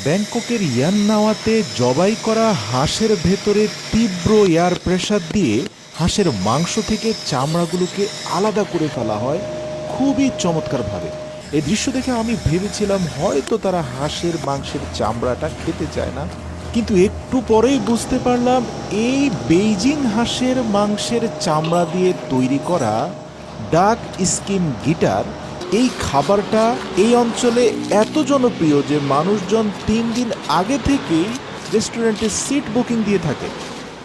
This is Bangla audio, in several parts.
ব্যাংককের ইয়াননাওয়াতে জবাই করা হাঁসের ভেতরে তীব্র এয়ার প্রেসার দিয়ে হাঁসের মাংস থেকে চামড়াগুলোকে আলাদা করে ফেলা হয় খুবই চমৎকারভাবে। এই দৃশ্য দেখে আমি ভেবেছিলাম হয়তো তারা হাঁসের মাংসের চামড়াটা খেতে চায় না, কিন্তু একটু পরেই বুঝতে পারলাম এই বেইজিং হাঁসের মাংসের চামড়া দিয়ে তৈরি করা ডাক স্কিন গিটার, এই খাবারটা এই অঞ্চলে এত জনপ্রিয় যে মানুষজন 3 দিন আগে থেকেই রেস্টুরেন্টে সিট বুকিং দিয়ে থাকে।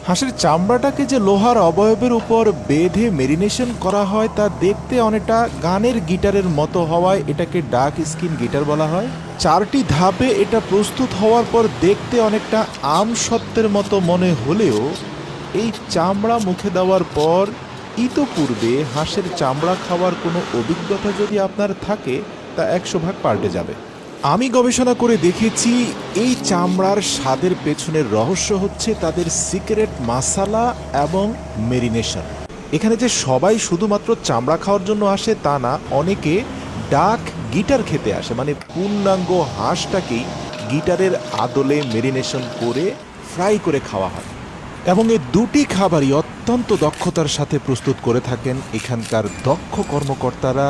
হাঁসের চামড়াটাকে যে লোহার অবয়বের উপর বেঁধে মেরিনেশন করা হয় তা দেখতে অনেকটা গানের গিটারের মতো হওয়ায় এটাকে ডাক স্কিন গিটার বলা হয়। 4টি ধাপে এটা প্রস্তুত হওয়ার পর দেখতে অনেকটা আম সত্ত্বের মতো মনে হলেও এই চামড়া মুখে দেওয়ার পর ইতোপূর্বে হাঁসের চামড়া খাওয়ার কোনো অভিজ্ঞতা যদি আপনার থাকে তা 100 ভাগ পাল্টে যাবে। আমি গবেষণা করে দেখেছি এই চামড়ার স্বাদের পেছনের রহস্য হচ্ছে তাদের সিক্রেট মশলা এবং মেরিনেশন। এখানে যে সবাই শুধুমাত্র চামড়া খাওয়ার জন্য আসে তা না, অনেকে ডাক গিটার খেতে আসে, মানে পূর্ণাঙ্গ হাঁসটাকেই গিটারের আদলে মেরিনেশন করে ফ্রাই করে খাওয়া হয়। এবং এই দুটি খাবারই অত্যন্ত দক্ষতার সাথে প্রস্তুত করে থাকেন এখানকার দক্ষ কর্মকর্তারা।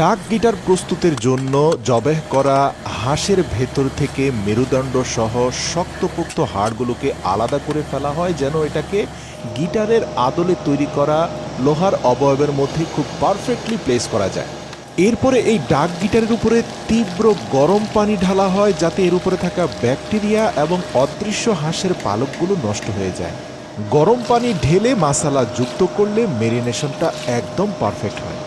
ডাক গিটার প্রস্তুতের জন্য জবেহ করা হাঁসের ভেতর থেকে মেরুদণ্ড সহ শক্তপোক্ত হাড়গুলোকে আলাদা করে ফেলা হয় যেন এটাকে গিটারের আদলে তৈরি করা লোহার অবয়বের মধ্যে খুব পারফেক্টলি প্লেস করা যায়। এরপরে এই ডাক গিটারের উপরে তীব্র গরম পানি ঢালা হয় যাতে এর উপরে থাকা ব্যাকটেরিয়া এবং অদৃশ্য হাঁসের পালকগুলো নষ্ট হয়ে যায়। গরম পানি ঢেলে মশলা যুক্ত করলে মেরিনেশনটা একদম পারফেক্ট হয়।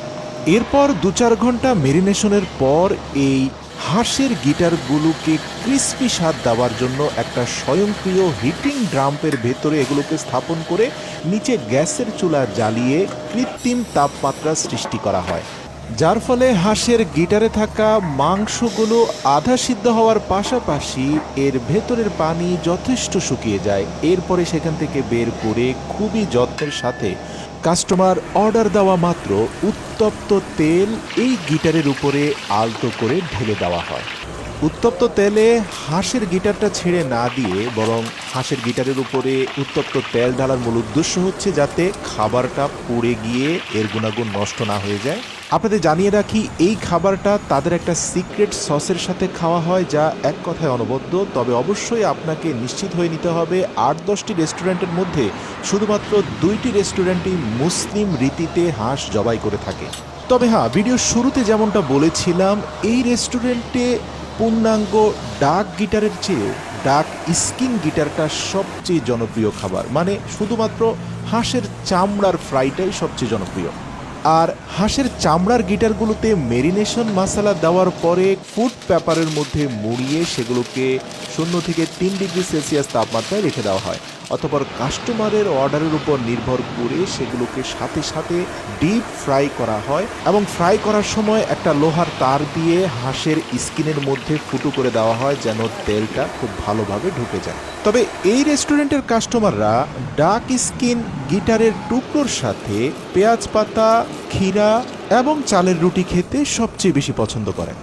এরপর 2-4 ঘন্টা মেরিনেশনের পর এই হাঁসের গিটারগুলোকে ক্রিস্পি স্বাদ দেওয়ার জন্য একটা স্বয়ংক্রিয় হিটিং ড্রামের ভেতরে এগুলোকে স্থাপন করে নিচে গ্যাসের চুলা জ্বালিয়ে কৃত্রিম তাপমাত্রা সৃষ্টি করা হয়, যার ফলে হাঁসের গিটারে থাকা মাংসগুলো আধা সিদ্ধ হওয়ার পাশাপাশি এর ভেতরের পানি যথেষ্ট শুকিয়ে যায়। এরপরে সেখান থেকে বের করে খুবই যত্নের সাথে কাস্টমার অর্ডার দেওয়া মাত্র উত্তপ্ত তেল এই গিটারের উপরে আলতো করে ঢেলে দেওয়া হয়। উত্তপ্ত তেলে হাঁসের গিটারটা ছেড়ে না দিয়ে বরং হাঁসের গিটারের উপরে উত্তপ্ত তেল ঢালার মূল উদ্দেশ্য হচ্ছে যাতে খাবারটা পুড়ে গিয়ে এর গুণাগুণ নষ্ট না হয়ে যায়। আপনাদের জানিয়ে রাখি এই খাবারটা তাদের একটা সিক্রেট সসের সাথে খাওয়া হয় যা এক কথায় অনবদ্য। তবে অবশ্যই আপনাকে নিশ্চিত হয়ে নিতে হবে 8-10টি রেস্টুরেন্টের মধ্যে শুধুমাত্র 2টি রেস্টুরেন্টই মুসলিম রীতিতে হাঁস জবাই করে থাকে। তবে হ্যাঁ, ভিডিওর শুরুতে যেমনটা বলেছিলাম এই রেস্টুরেন্টে পূর্ণাঙ্গ ডাক গিটারের চেয়েও ডাক স্কিন গিটারটা সবচেয়ে জনপ্রিয় খাবার, মানে শুধুমাত্র হাঁসের চামড়ার ফ্রাইটাই সবচেয়ে জনপ্রিয়। আর হাঁসের চামড়ার গিটারগুলোতে মেরিনেশন মশলা দেওয়ার পরে ফুড পেপারের মধ্যে মুড়িয়ে সেগুলোকে 0 থেকে 3 ডিগ্রি সেলসিয়াস তাপমাত্রায় রেখে দেওয়া হয়। অতঃপর কাস্টমারের অর্ডারের উপর নির্ভর করে সেগুলোকে সাথে সাথে ডিপ ফ্রাই করা হয় এবং ফ্রাই করার সময় একটা লোহার তার দিয়ে হাঁসের স্কিনের মধ্যে ফুটো করে দেওয়া হয় যেন তেলটা খুব ভালোভাবে ঢুকে যায়। তবে এই রেস্টুরেন্টের কাস্টমাররা ডাক স্কিন গিটারের টুকরোর সাথে পেঁয়াজ পাতা, ক্ষীরা এবং চালের রুটি খেতে সবচেয়ে বেশি পছন্দ করেন।